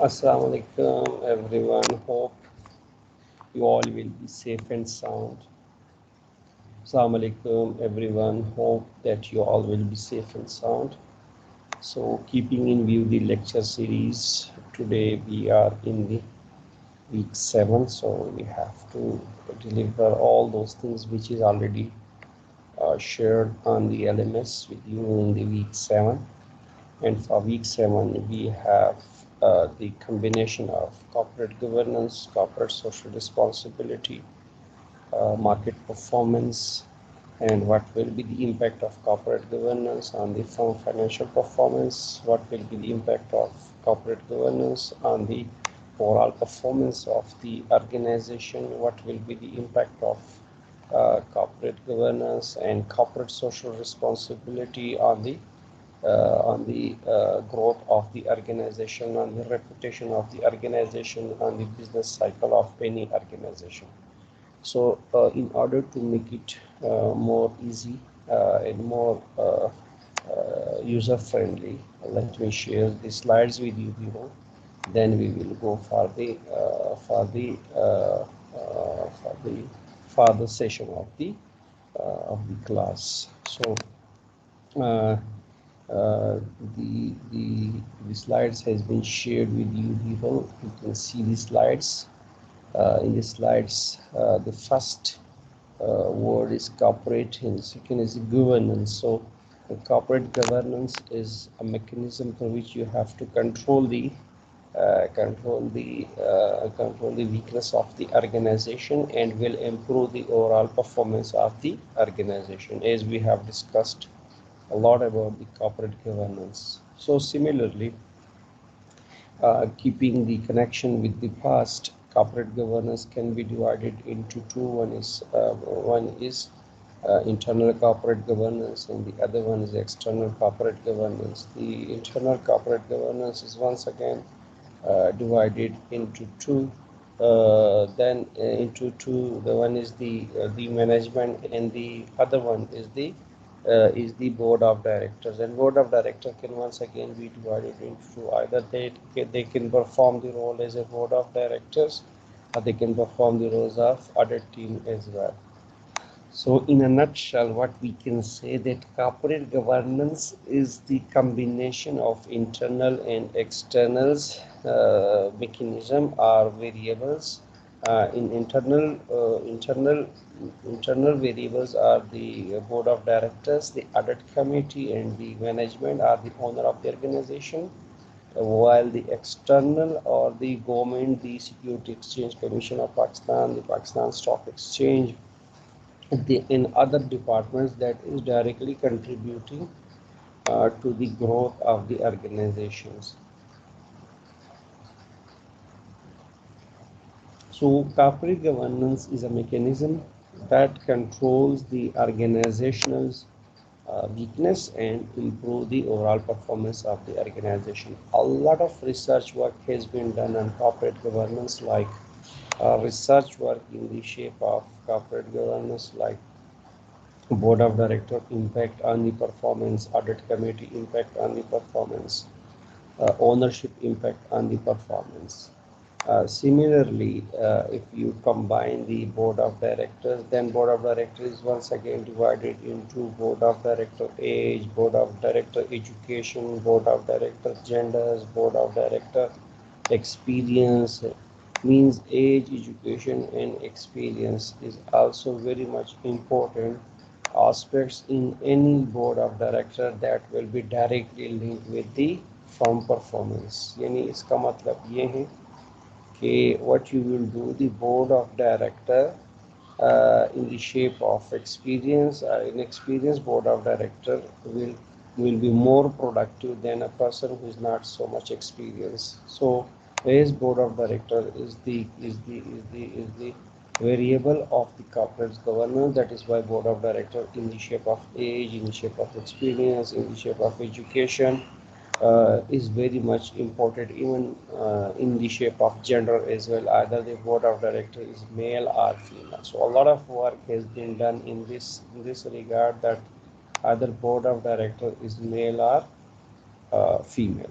Assalamu alaikum everyone. Hope you all will be safe and sound. Assalamu alaikum everyone. Hope that you all will be safe and sound. So, keeping in view the lecture series, today we are in the week 7. So, we have to deliver all those things which is already shared on the LMS with you in the week 7. And for week 7, we have the combination of corporate governance, corporate social responsibility, market performance, and what will be the impact of corporate governance on the firm financial performance, what will be the impact of corporate governance on the overall performance of the organization, what will be the impact of corporate governance and corporate social responsibility on the growth of the organization, on the reputation of the organization, on the business cycle of any organization. So, in order to make it more easy and more user friendly, let me share the slides with you below. Then we will go for the session of the class. So. Uh, the slides has been shared with you below. You can see the slides. In the slides, the first word is corporate and the second is governance. So the corporate governance is a mechanism through which you have to control the weakness of the organization and will improve the overall performance of the organization, as we have discussed a lot about the corporate governance. So similarly, keeping the connection with the past, corporate governance can be divided into two. One is internal corporate governance, and the other one is external corporate governance. The internal corporate governance is once again divided into two. Into two. The one is the management, and the other one is the board of directors. And board of directors can once again be divided into either they can perform the role as a board of directors, or they can perform the roles of other team as well. So, in a nutshell, what we can say that corporate governance is the combination of internal and externals mechanism or variables. In internal variables are the board of directors, the audit committee, and the management are the owner of the organization. While the external or the government, the Security Exchange Commission of Pakistan, the Pakistan Stock Exchange, in other departments that is directly contributing to the growth of the organizations. So corporate governance is a mechanism that controls the organizational weakness and improve the overall performance of the organization. A lot of research work has been done on corporate governance, like research work in the shape of corporate governance, like board of director impact on the performance, audit committee impact on the performance, ownership impact on the performance. Similarly, if you combine the board of directors, then board of directors is once again divided into board of director age, board of director education, board of director genders, board of director experience. Means age, education, and experience is also very much important aspects in any board of director that will be directly linked with the firm performance. यानी इसका मतलब ये है कि what you will do, the board of director in the shape of experience, in experience board of director will be more productive than a person who is not so much experienced. So as board of director is the variable of the corporate governance. That is why board of director in the shape of age, in the shape of experience, in the shape of education is very much important, even in the shape of gender as well. Either the board of director is male or female. So a lot of work has been done in this regard, that either board of director is male or female.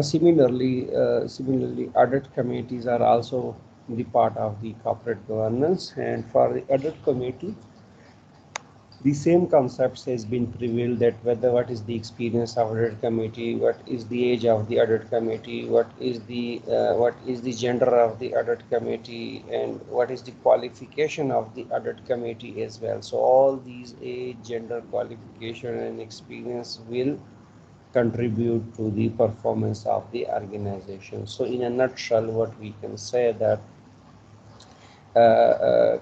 Similarly, audit committees are also the part of the corporate governance, and for the audit committee, the same concepts has been prevailed, that whether what is the experience of audit committee, what is the age of the audit committee, what is the gender of the audit committee, and what is the qualification of the audit committee as well. So all these age, gender, qualification, and experience will contribute to the performance of the organization. So in a nutshell, what we can say that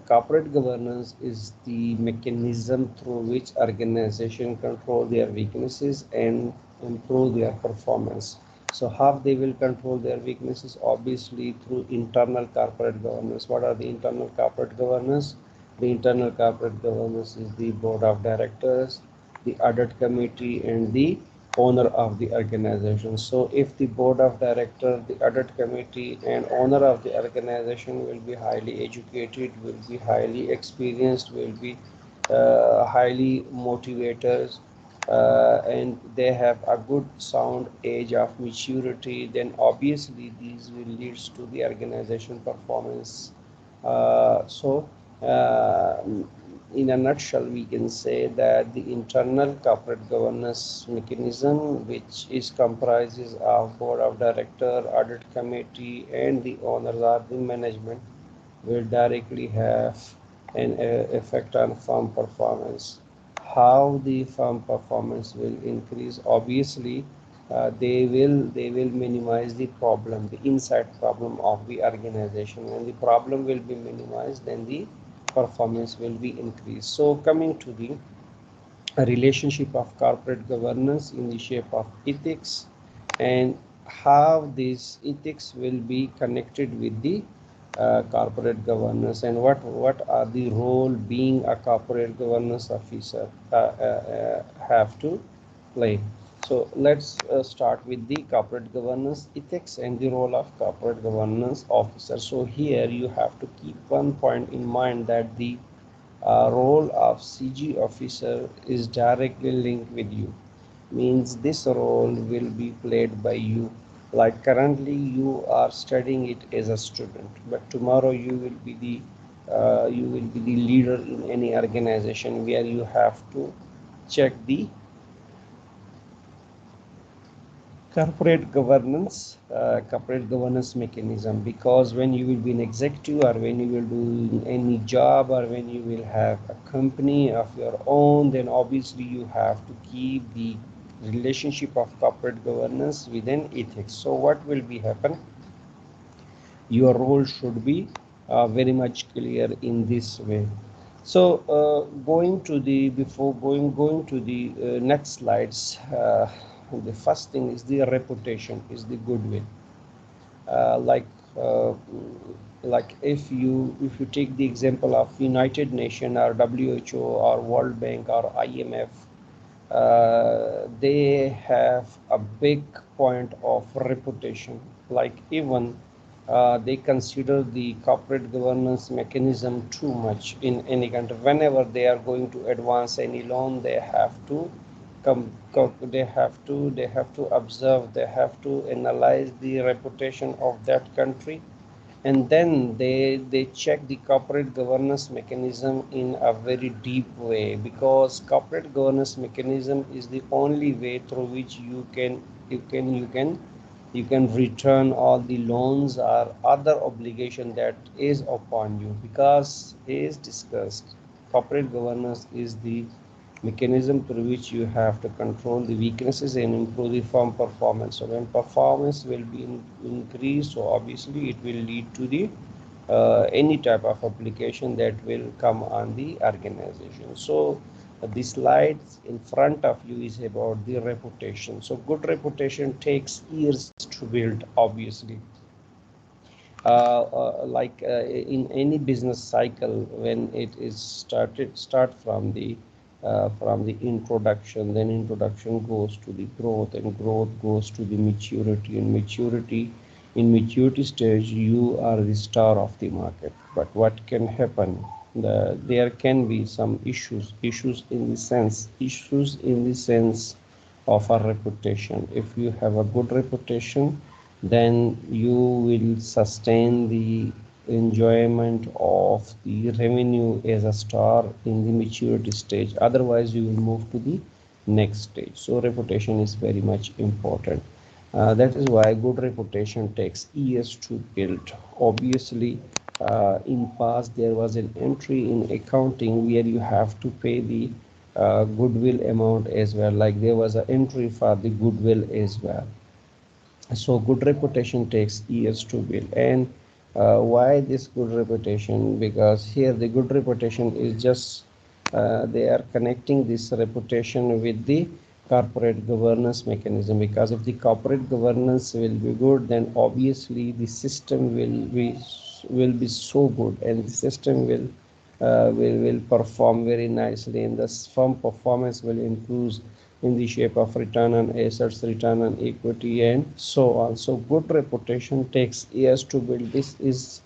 corporate governance is the mechanism through which organization control their weaknesses and improve their performance. So how they will control their weaknesses? Obviously through internal corporate governance. What are the internal corporate governance? The internal corporate governance is the board of directors, the audit committee, and the owner of the organization. So if the board of director, the audit committee, and owner of the organization will be highly educated, will be highly experienced, will be highly motivators, and they have a good sound age of maturity, then obviously these will leads to the organization performance. So in a nutshell, we can say that the internal corporate governance mechanism, which is comprises of board of director, audit committee, and the owners or the management, will directly have an effect on firm performance. How the firm performance will increase? Obviously, they will minimize the problem, the inside problem of the organization. When the problem will be minimized, then the performance will be increased. So coming to the relationship of corporate governance in the shape of ethics, and how this ethics will be connected with the corporate governance, and what are the role being a corporate governance officer have to play. So let's start with the corporate governance ethics and the role of corporate governance officer. So here you have to keep one point in mind, that the role of CG officer is directly linked with you. Means this role will be played by you. Like currently you are studying it as a student, but tomorrow you will be the leader in any organization where you have to check the corporate governance mechanism, because when you will be an executive, or when you will do any job, or when you will have a company of your own, then obviously you have to keep the relationship of corporate governance within ethics. So what will be happen? Your role should be very much clear in this way. So going to the before going to the next slides, the first thing is the reputation, is the goodwill. uh, like uh, like if you take the example of United Nations or WHO or World Bank or IMF, they have a big point of reputation. Like even they consider the corporate governance mechanism too much in any country. Whenever they are going to advance any loan, they have to they have to observe, they have to analyze the reputation of that country, and then they check the corporate governance mechanism in a very deep way, because corporate governance mechanism is the only way through which you can return all the loans or other obligation that is upon you, because as discussed, corporate governance is the mechanism through which you have to control the weaknesses and improve the firm performance. So when performance will be increased, so obviously it will lead to the any type of application that will come on the organization. So the slides in front of you is about the reputation. So good reputation takes years to build, obviously. In any business cycle, when it is start from the introduction, then introduction goes to the growth, and growth goes to the maturity, and maturity stage you are the star of the market. But what can happen? There can be some issues in the sense of our reputation. If you have a good reputation, then you will sustain the enjoyment of the revenue as a star in the maturity stage. Otherwise, you will move to the next stage. So reputation is very much important. That is why good reputation takes years to build. Obviously, in past there was an entry in accounting where you have to pay the goodwill amount as well. Like there was an entry for the goodwill as well. So good reputation takes years to build. And why this good reputation? Because here the good reputation is just they are connecting this reputation with the corporate governance mechanism. Because if the corporate governance will be good, then obviously the system will be so good, and the system will perform very nicely, and the firm performance will improve in the shape of return on assets, return on equity, and so on. So good reputation takes years to build. This is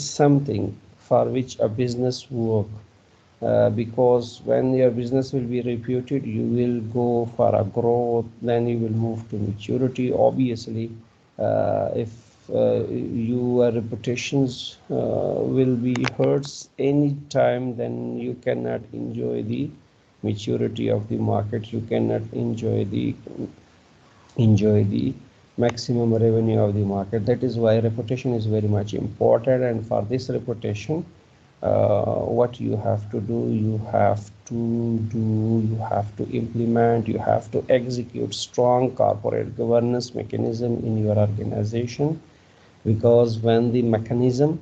something for which a business work, because when your business will be reputed, you will go for a growth, then you will move to maturity. Obviously, if your reputations will be hurts any time, then you cannot enjoy the maturity of the market. You cannot enjoy the maximum revenue of the market. That is why reputation is very much important. And for this reputation, what you have to do, you have to implement, you have to execute strong corporate governance mechanism in your organization. Because when the mechanism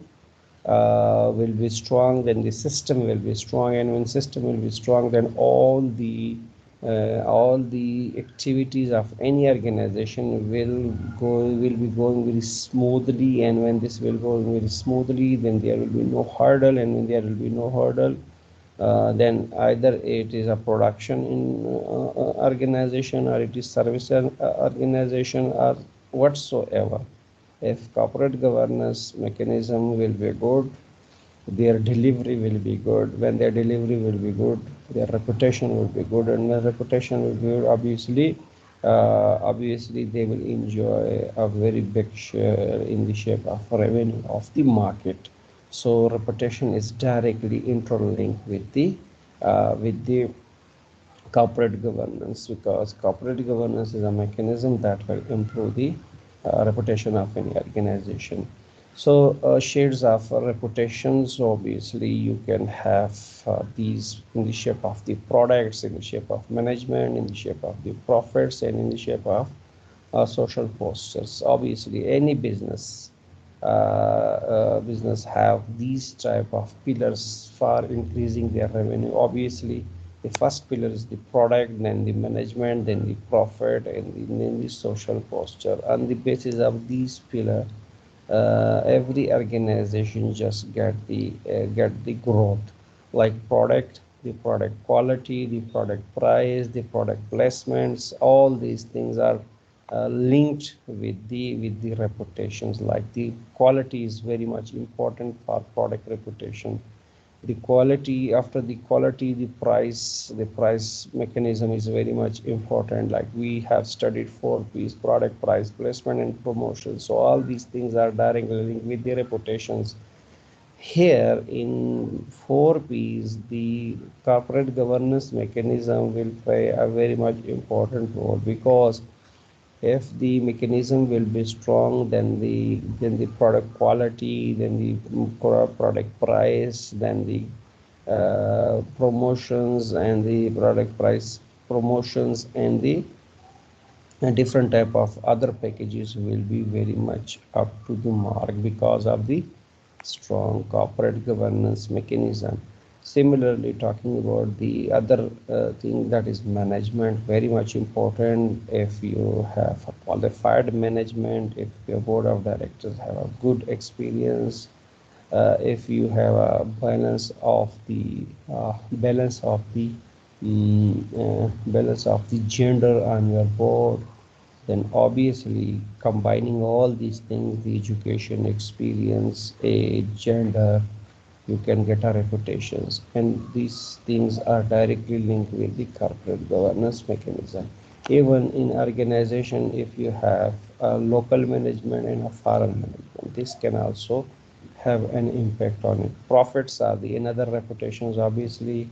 will be strong, then the system will be strong, and when system will be strong, then all the activities of any organization will be going very smoothly. And when this will go very smoothly, then there will be no hurdle, and when there will be no hurdle, then either it is a production in organization, or it is service organization, or whatsoever. If corporate governance mechanism will be good, their delivery will be good. When their delivery will be good, their reputation will be good. And when reputation will be good, obviously they will enjoy a very big share in the shape of revenue of the market. So reputation is directly interlinked with the corporate governance, because corporate governance is a mechanism that will improve the reputation of any organization. So shades of reputations, obviously you can have these in the shape of the products, in the shape of management, in the shape of the profits, and in the shape of social postures. Obviously any business have these type of pillars for increasing their revenue. Obviously the first pillar is the product, then the management, then the profit, and then the social posture. On the basis of these pillars, every organization just get the growth. Like product, the product quality, the product price, the product placements, all these things are linked with the reputations. Like the quality is very much important for product reputation. The quality, after the quality, the price mechanism is very much important. Like we have studied 4 P's: product, price, placement, and promotion. So all these things are directly linked with the reputations. Here in 4 P's, the corporate governance mechanism will play a very much important role. Because if the mechanism will be strong, then the product quality, then the product price, then the promotions, and the product price, promotions, and the different type of other packages will be very much up to the mark, because of the strong corporate governance mechanism. Similarly, talking about the other thing, that is management, very much important. If you have a qualified management, if your board of directors have a good experience, if you have a balance of the gender on your board, then obviously combining all these things, the education, experience, age, gender, you can get a reputations, and these things are directly linked with the corporate governance mechanism. Even in organization, if you have a local management and a foreign management, this can also have an impact on it. Profits are the another reputations. Obviously,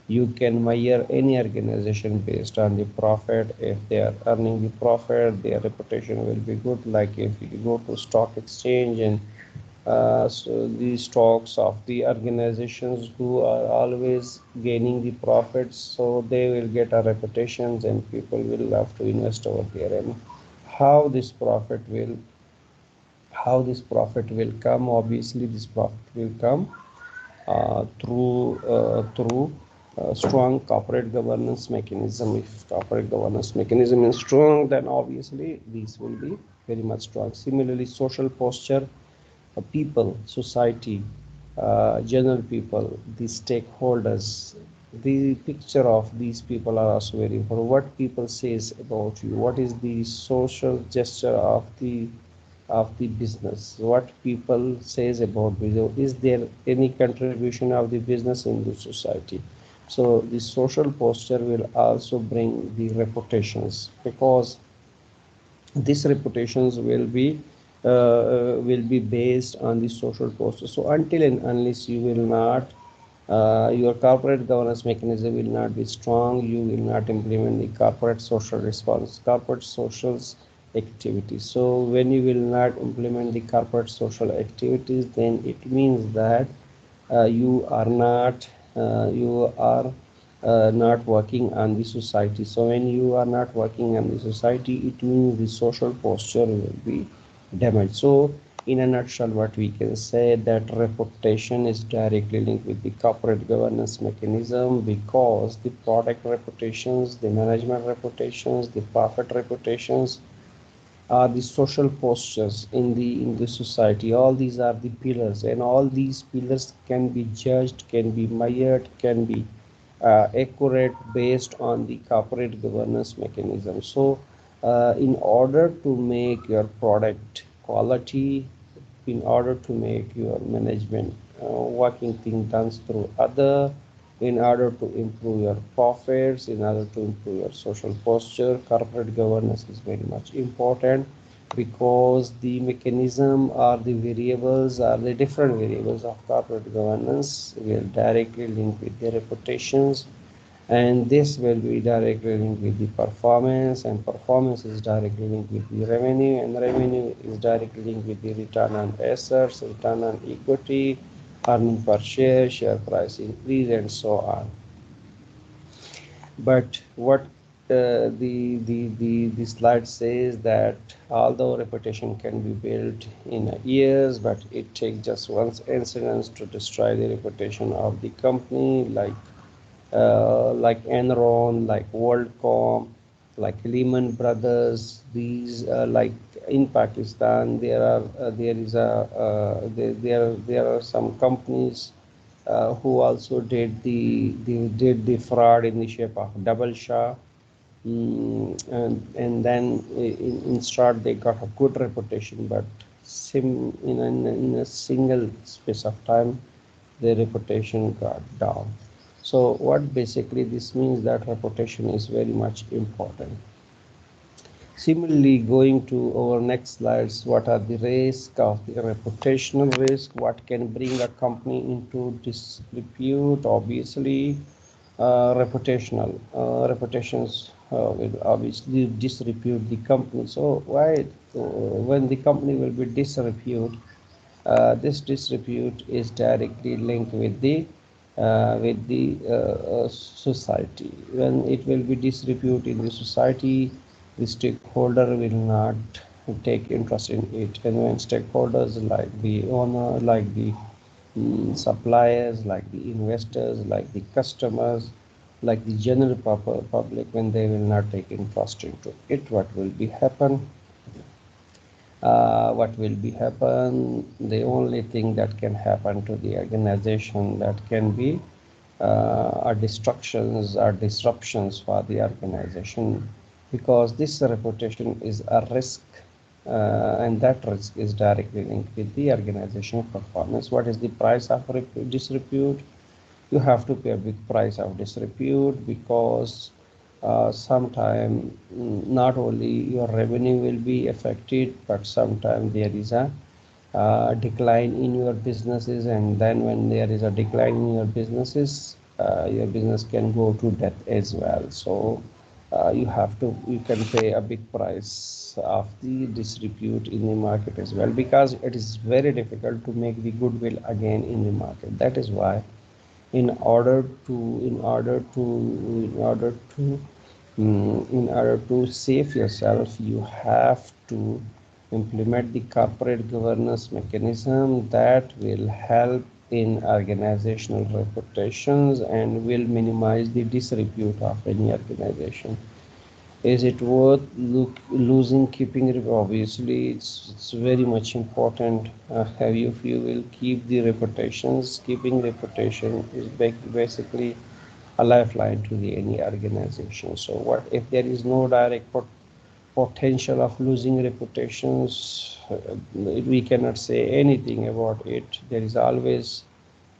you can measure any organization based on the profit. If they are earning the profit, their reputation will be good. Like if you go to stock exchange and so the stocks of the organizations who are always gaining the profits, so they will get a reputations and people will have to invest over there. And how this profit will come? Obviously, this profit will come through strong corporate governance mechanism. If corporate governance mechanism is strong, then obviously these will be very much strong. Similarly, social posture, people, society, general people, the stakeholders, the picture of these people are also very important. What people says about you, what is the social gesture of the business, what people says about business, is there any contribution of the business in the society. So the social posture will also bring the reputations, because these reputations will be based on the social posture. So until and unless you will not your corporate governance mechanism will not be strong, you will not implement the corporate social response, corporate socials activities. So when you will not implement the corporate social activities, then it means that you are not working on the society. So when you are not working on the society, it means the social posture will be damaged. So in a nutshell, what we can say, that reputation is directly linked with the corporate governance mechanism, because the product reputations, the management reputations, the profit reputations are the social postures in the society. All these are the pillars, and all these pillars can be judged, can be measured, can be accurate based on the corporate governance mechanism. So in order to make your product quality, in order to make your management working thing done through other, in order to improve your profits, in order to improve your social posture, corporate governance is very much important, because the mechanism or the variables or the different variables of corporate governance will directly link with the reputations, and this will be directly linked with the performance, and performance is directly linked with the revenue, and revenue is directly linked with the return on assets, return on equity, earning per share, share price increase, and so on. But what the slide says, that although reputation can be built in years, but it takes just one incident to destroy the reputation of the company, like Enron, like WorldCom, like Lehman Brothers. These like in Pakistan, there are some companies who also did the fraud in the shape of double shah. And then in start they got a good reputation, but in a single space of time their reputation got down. So what basically this means, that reputation is very much important. Similarly, going to our next slides, what are the risks of the reputational risk? What can bring a company into disrepute? Obviously, reputations will obviously disrepute the company. So why, when the company will be disrepute, this disrepute is directly linked with the society. When it will be disrepute in the society, the stakeholder will not take interest in it. And when stakeholders like the owner, like the suppliers, like the investors, like the customers, like the general public, when they will not take interest into it, what will be happen? What will be happen? The only thing that can happen to the organization, that can be are destructions or disruptions for the organization, because this reputation is a risk and that risk is directly linked with the organizational performance. What is the price of disrepute? You have to pay a big price of disrepute, because sometime not only your revenue will be affected, but sometimes there is a decline in your businesses, and then when there is a decline in your business can go to death as well. So you can pay a big price of the disrepute in the market as well, because it is very difficult to make the goodwill again in the market. That is why in order to in order to in order to in order to save yourself, you have to implement the corporate governance mechanism that will help in organizational reputations and will minimize the disrepute of any organization. Is it worth losing keeping? Obviously, it's very much important. If you will keep the reputations, keeping reputation is basically a lifeline to the any organization. So what if there is no direct potential of losing reputations? We cannot say anything about it. There is always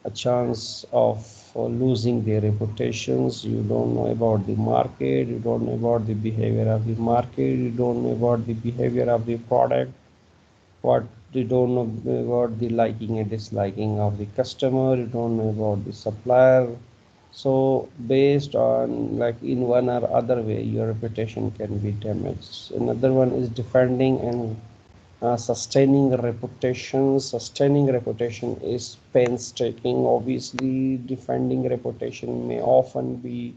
a chance of losing their reputations. You don't know about the market, you don't know about the behavior of the market, you don't know about the behavior of the product, what you don't know about the liking and disliking of the customer, you don't know about the supplier. So based on, like, in one or other way, your reputation can be damaged. Another one is defending and sustaining reputation. Sustaining reputation is painstaking. Obviously, defending reputation may often be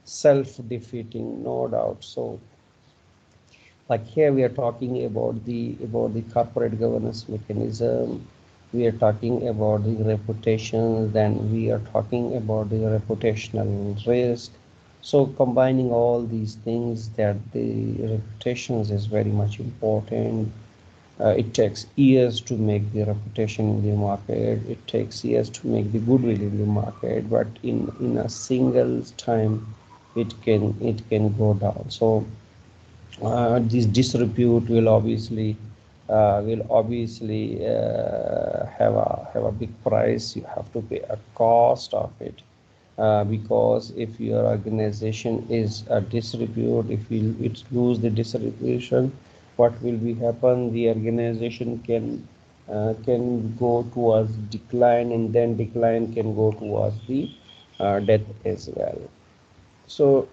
self-defeating, no doubt. So, like here, we are talking about the corporate governance mechanism. We are talking about the reputation. Then we are talking about the reputational risk. So combining all these things, that the reputations is very much important. It takes years to make the reputation in the market. It takes years to make the goodwill in the market. But in a single time, it can go down. So this disrepute will obviously have a big price. You have to pay a cost of it, because if your organization is a disrepute, if it lose the disreputation, what will be happen? The organization can go towards decline, and then decline can go towards the death as well. So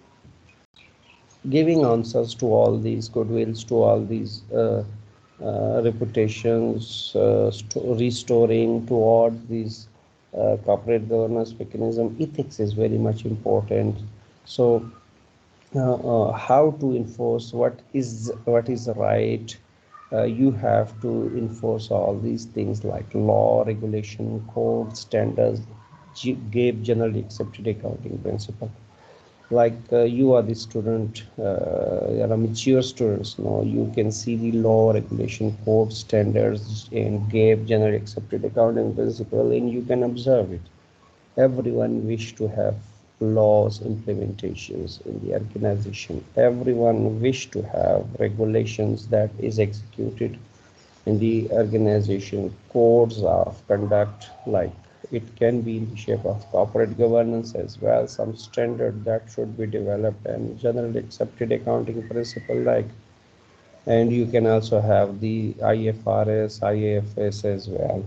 giving answers to all these goodwills, to all these reputations, restoring towards these corporate governance mechanism, ethics is very much important. So how to enforce what is right? You have to enforce all these things like law, regulation, code, standards, GAPE, generally accepted accounting principle. Like you are the student, you are a mature students, you can see the law, regulation, code, standards, and GAPE, generally accepted accounting principle, and you can observe it. Everyone wish to have laws implementations in the organization. Everyone wish to have regulations that is executed in the organization, codes of conduct, like it can be in the shape of corporate governance as well, some standard that should be developed, and generally accepted accounting principle, like, and you can also have the IFRS, IAFS as well.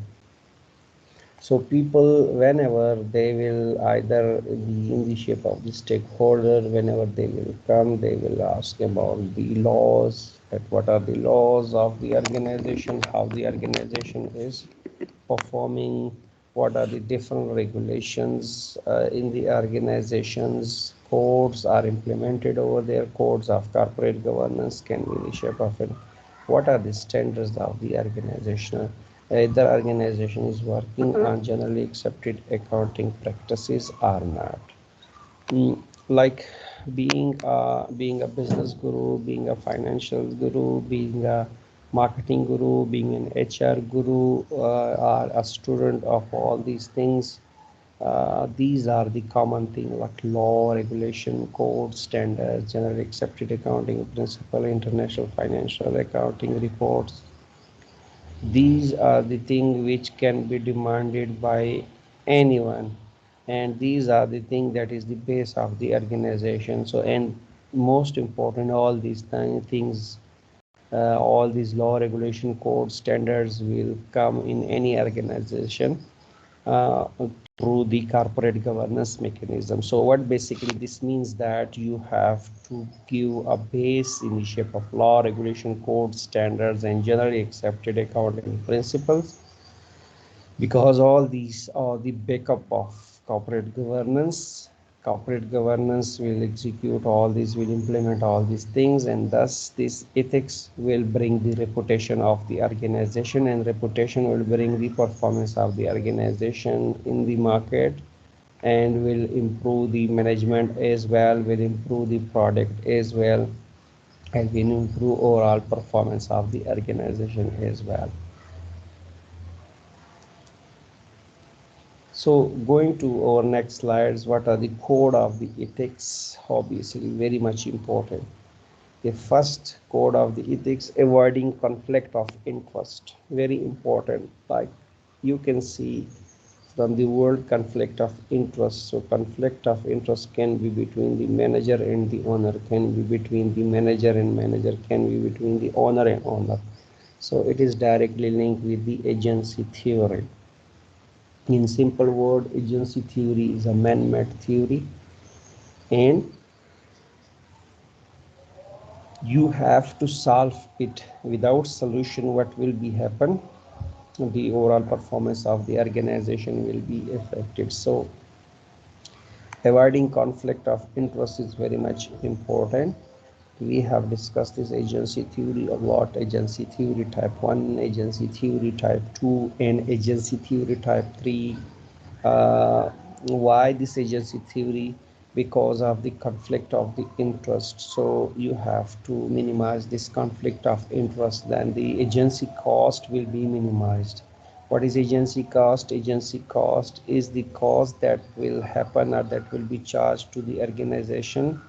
So people, whenever they will either be in the shape of the stakeholder, whenever they will come, they will ask about the laws, that what are the laws of the organization, how the organization is performing, what are the different regulations in the organizations, codes are implemented over there, codes of corporate governance can be in the shape of it. What are the standards of the organization? Either organization is working on generally accepted accounting practices or not. Like being a business guru, being a financial guru, being a marketing guru, being an HR guru, or a student of all these things, These are the common thing like law, regulation, code, standards, generally accepted accounting principle, international financial accounting reports. These are the things which can be demanded by anyone, and these are the thing that is the base of the organization. So, and most important, all these things, all these law, regulation, code, standards will come in any organization uh, through the corporate governance mechanism. So what basically this means that you have to give a base in the shape of law, regulation, code, standards, and generally accepted accounting principles, because all these are the backup of corporate governance. Corporate governance will execute all these, will implement all these things, and thus this ethics will bring the reputation of the organization, and reputation will bring the performance of the organization in the market, and will improve the management as well, will improve the product as well, and will improve overall performance of the organization as well. So going to our next slides, what are the code of the ethics? Obviously, very much important. The first code of the ethics, avoiding conflict of interest, very important. Like you can see from the word conflict of interest. So conflict of interest can be between the manager and the owner, can be between the manager and manager, can be between the owner and owner. So it is directly linked with the agency theory. In simple word, agency theory is a man-made theory, and you have to solve it. Without solution, what will be happen? The overall performance of the organization will be affected. So avoiding conflict of interest is very much important. We have discussed this agency theory a lot. Agency theory type 1, agency theory type 2, and agency theory type 3. Why this agency theory? Because of the conflict of the interest. So you have to minimize this conflict of interest, then the agency cost will be minimized. What is agency cost? Agency cost is the cost that will happen or that will be charged to the organization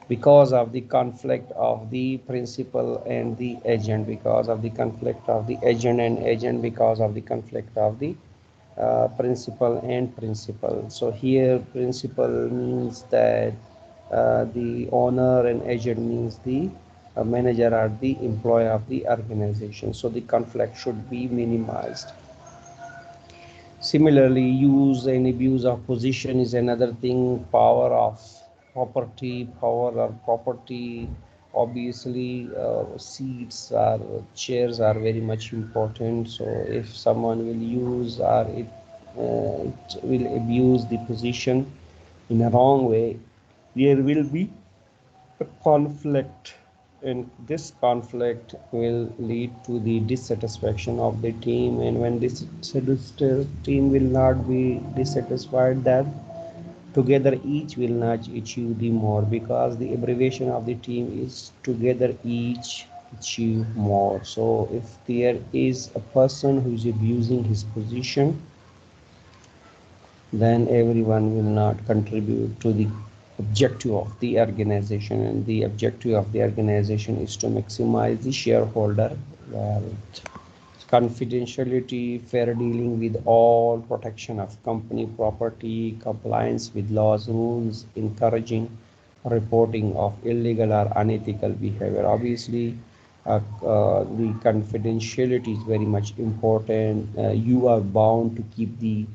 because of the conflict of the principal and the agent, because of the conflict of the agent and agent, because of the conflict of the principal and principal. So here principal means that the owner, and agent means the manager or the employee of the organization. So the conflict should be minimized. Similarly, use and abuse of position is another thing. Power of property, power or property. Obviously, seats or chairs are very much important. So if someone will use or it will abuse the position in a wrong way, there will be a conflict, and this conflict will lead to the dissatisfaction of the team, and when this team will not be dissatisfied, then together each will not achieve the more, because the abbreviation of the team is together each achieve more. So if there is a person who is abusing his position, then everyone will not contribute to the objective of the organization, and the objective of the organization is to maximize the shareholder wealth. Confidentiality, fair dealing with all, protection of company property, compliance with laws, rules, encouraging reporting of illegal or unethical behavior. Obviously, the confidentiality is very much important. You are bound to keep the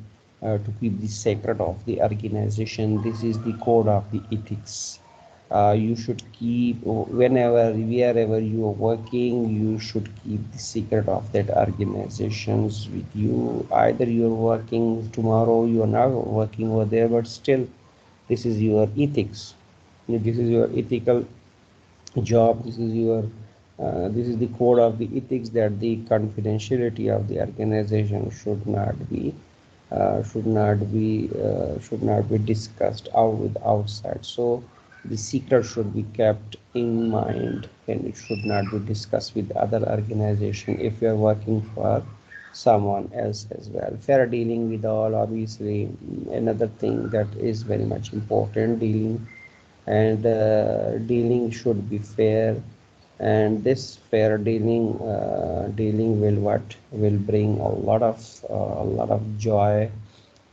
secret of the organization. This is the code of the ethics. You should keep, whenever, wherever you are working, you should keep the secret of that organizations with you. Either you are working tomorrow, you are not working over there, but still this is your ethics. This is your ethical job. This is your this is the code of the ethics, that the confidentiality of the organization should not be discussed out with outside. So the secret should be kept in mind, and it should not be discussed with other organization. If you are working for someone else as well. Fair dealing with all, obviously, another thing that is very much important. Dealing and dealing should be fair, and this fair dealing will what will bring a lot of joy,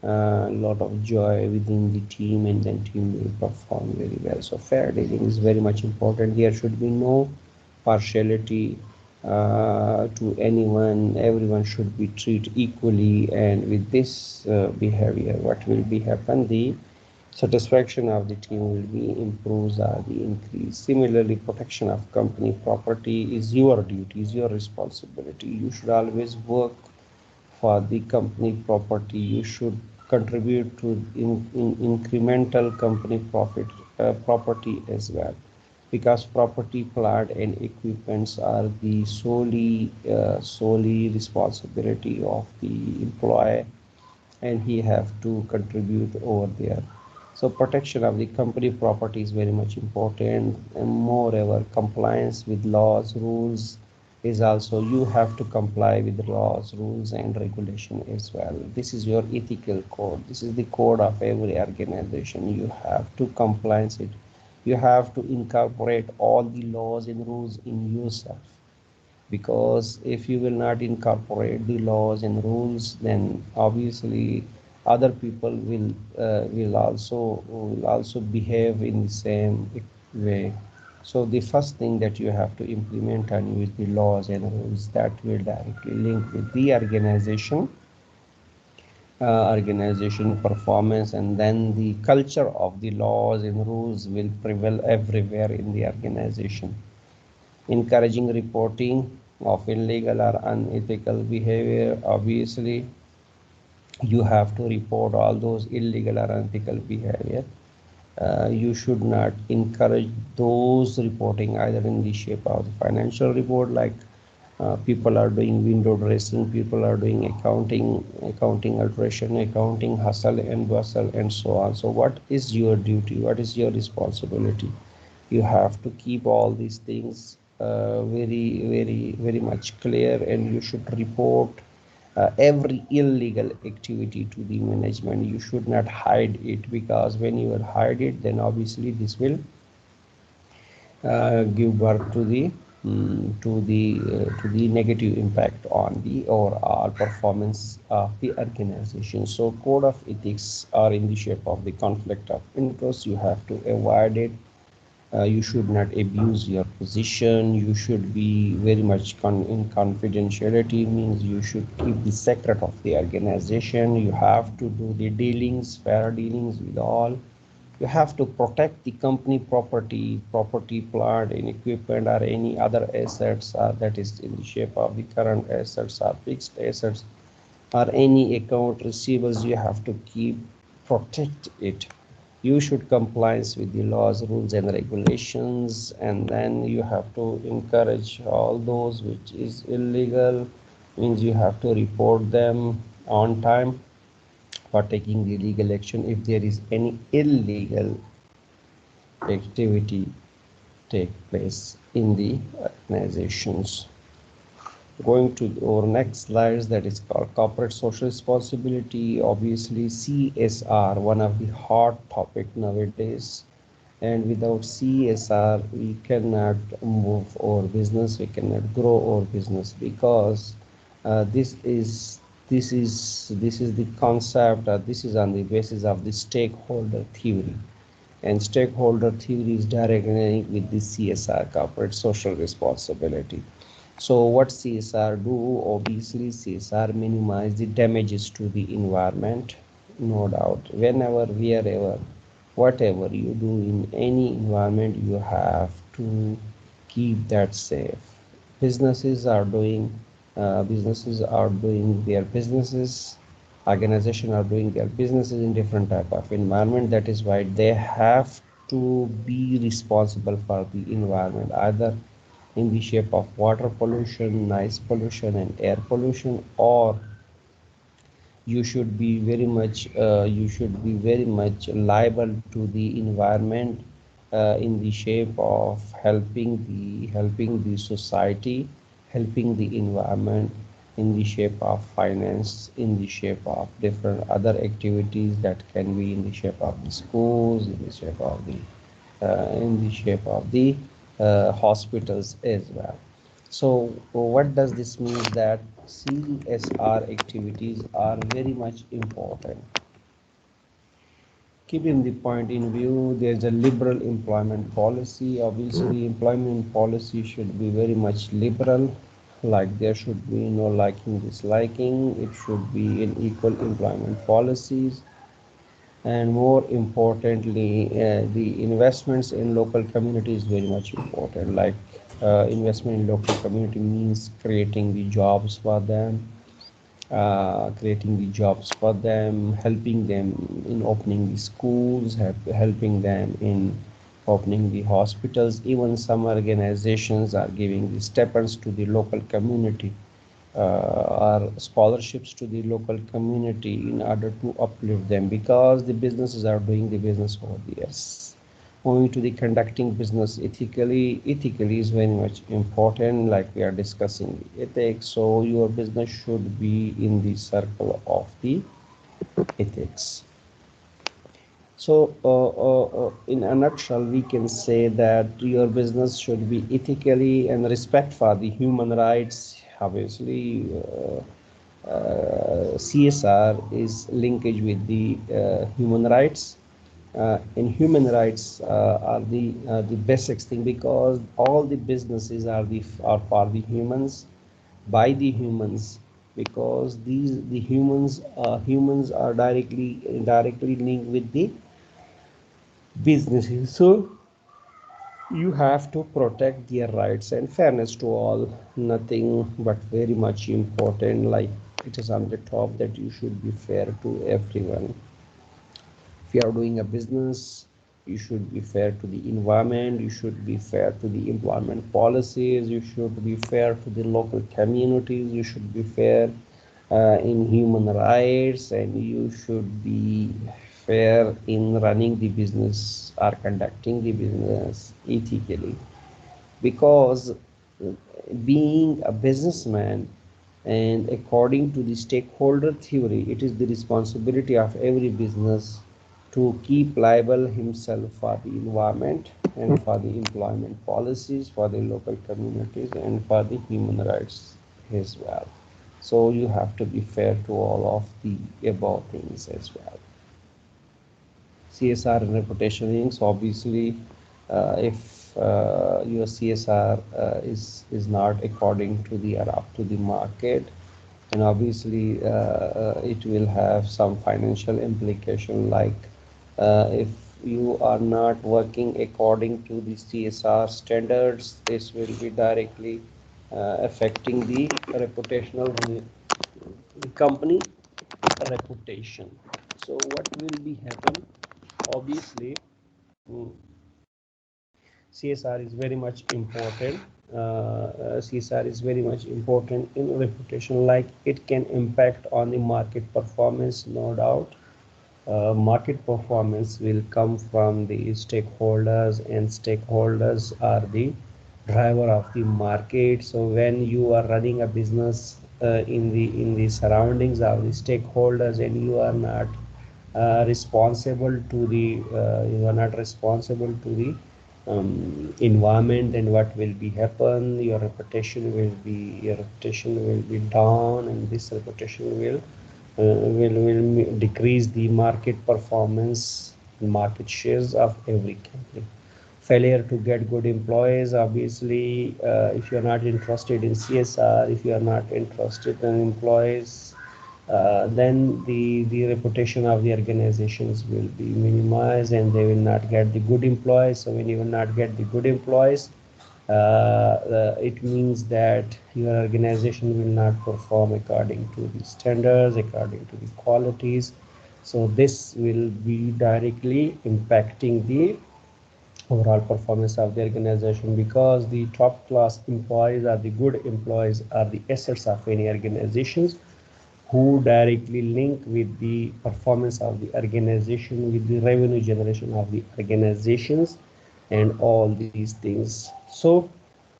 a lot of joy within the team, and then team will perform very well. So fair dealing is very much important. There should be no partiality to anyone. Everyone should be treated equally, and with this behavior, what will be happen? The satisfaction of the team will be improves or the increase. Similarly, protection of company property is your duty, is your responsibility. You should always work for the company property. You should contribute to in incremental company profit property as well, because property, plant, and equipments are the solely responsibility of the employee, and he have to contribute over there. So protection of the company property is very much important, and moreover, compliance with laws, rules is also, you have to comply with the laws, rules, and regulation as well. This is your ethical code. This is the code of every organization. You have to compliance it. You have to incorporate all the laws and rules in yourself, because if you will not incorporate the laws and rules, then obviously other people will also behave in the same way. So the first thing that you have to implement and use the laws and rules that will directly link with the organization performance, and then the culture of the laws and rules will prevail everywhere in the organization. Encouraging reporting of illegal or unethical behavior. Obviously, you have to report all those illegal or unethical behavior. You should not encourage those reporting either in the shape of the financial report, like people are doing window dressing, people are doing accounting alteration, accounting hustle and bustle, and so on. So what is your duty? What is your responsibility? You have to keep all these things very much clear, and you should report every illegal activity to the management. You should not hide it, because when you will hide it, then obviously this will give birth to the negative impact on the overall performance of the organization. So code of ethics are in the shape of the conflict of interest. You have to avoid it. You should not abuse your position. You should be very much in confidentiality, means you should keep the secret of the organization. You have to do the dealings, fair dealings with all. You have to protect the company property, plant, and equipment, or any other assets that is in the shape of the current assets or fixed assets, or any account receivables. You have to keep protect it. You should compliance with the laws, rules, and regulations, and then you have to encourage all those which is illegal, means you have to report them on time for taking the legal action if there is any illegal activity take place in the organizations. Going to our next slides, that is called corporate social responsibility. Obviously, CSR, one of the hot topic nowadays, and without CSR we cannot move our business, we cannot grow our business, because this is the concept, this is on the basis of the stakeholder theory, and stakeholder theory is directly linked with the CSR, corporate social responsibility. So what CSR do? Obviously, CSR minimize the damages to the environment, no doubt. Whenever, wherever, whatever you do in any environment, you have to keep that safe. Businesses are doing their businesses. Organizations are doing their businesses in different type of environment. That is why they have to be responsible for the environment, either in the shape of water pollution, noise pollution, and air pollution, or you should be very much liable to the environment in the shape of helping the society, helping the environment, in the shape of finance, in the shape of different other activities that can be in the shape of the schools, in the shape of the hospitals as well. So what does this mean? That CSR activities are very much important. Keeping the point in view, there's a liberal employment policy. Obviously, employment policy should be very much liberal, like there should be no liking, disliking. It should be in equal employment policies. And more importantly, the investments in local community is very much important. Like investment in local community means creating the jobs for them, helping them in opening the schools, helping them in opening the hospitals. Even some organizations are giving the stipends to the local community or scholarships to the local community in order to uplift them, because the businesses are doing the business over the years. Moving to the conducting business ethically is very much important, like we are discussing the ethics. So your business should be in the circle of the ethics. So in a nutshell, we can say that your business should be ethically and respect for the human rights. Obviously, CSR is linkage with the human rights. And human rights are the basic thing, because all the businesses are for the humans, by the humans, because the humans are directly linked with the businesses. So you have to protect their rights and fairness to all. Nothing but very much important, like it is on the top, that you should be fair to everyone. If you are doing a business, you should be fair to the environment, you should be fair to the employment policies, you should be fair to the local communities, you should be fair in human rights, and you should be fair in running the business or conducting the business ethically. Because being a businessman, and according to the stakeholder theory, it is the responsibility of every business to keep liable himself for the environment and for the employment policies, for the local communities, and for the human rights as well. So you have to be fair to all of the above things as well. CSR and reputation links. Obviously, if your CSR is not according to the or up to the market, and obviously it will have some financial implication, like if you are not working according to the CSR standards, this will be directly affecting the reputational company reputation. So what will be happen? Obviously, CSR is very much important. CSR is very much important in reputation, like it can impact on the market performance, no doubt. Market performance will come from the stakeholders, and stakeholders are the driver of the market. So when you are running a business in the surroundings of the stakeholders, and you are not responsible to the environment, and what will be happen, your reputation will be down, and this reputation will decrease the market performance, market shares of every company. Failure to get good employees. Obviously, if you are not interested in CSR, if you are not interested in employees, then the reputation of the organizations will be minimized, and they will not get the good employees. So when you will not get the good employees, it means that your organization will not perform according to the standards, according to the qualities. So this will be directly impacting the overall performance of the organization, because the top class employees or the good employees are the assets of any organizations, who directly link with the performance of the organization, with the revenue generation of the organizations, and all these things. So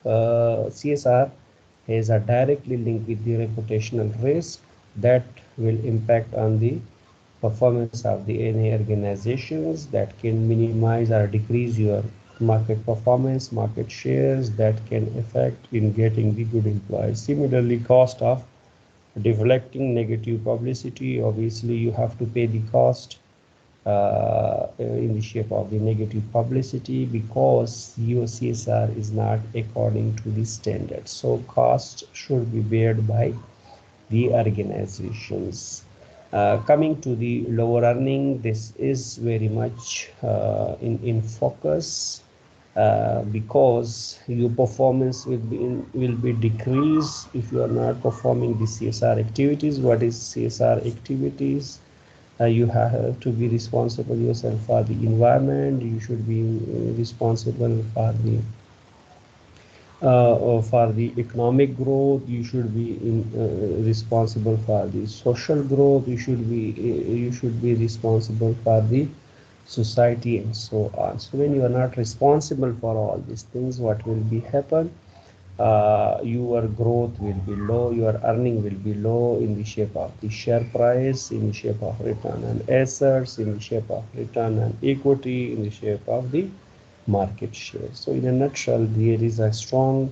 CSR is a directly linked with the reputational risk that will impact on the performance of the any organizations, that can minimize or decrease your market performance, market shares, that can affect in getting the good employees. Similarly, cost of deflecting negative publicity, obviously you have to pay the cost in the shape of the negative publicity because your CSR is not according to the standards. So cost should be bared by the organizations. Coming to the lower earning, this is very much in focus because your performance will be decreased if you are not performing the CSR activities. What is CSR activities? You have to be responsible yourself for the environment. You should be responsible for the economic growth. You should be responsible for the social growth. You should be responsible for the society and so on. So when you are not responsible for all these things, what will be happen? Your growth will be low, your earning will be low in the shape of the share price, in the shape of return on assets, in the shape of return on equity, in the shape of the market share. So in a nutshell, there is a strong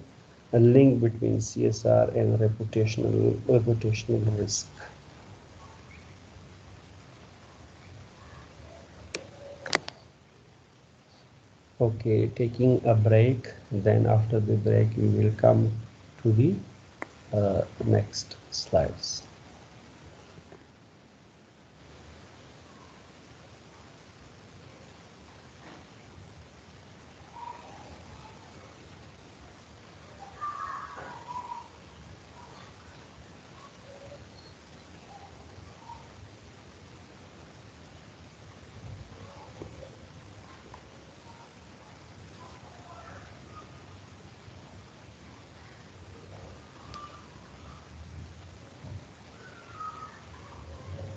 link between CSR and reputational risk. Okay, taking a break, then after the break we will come to the next slides.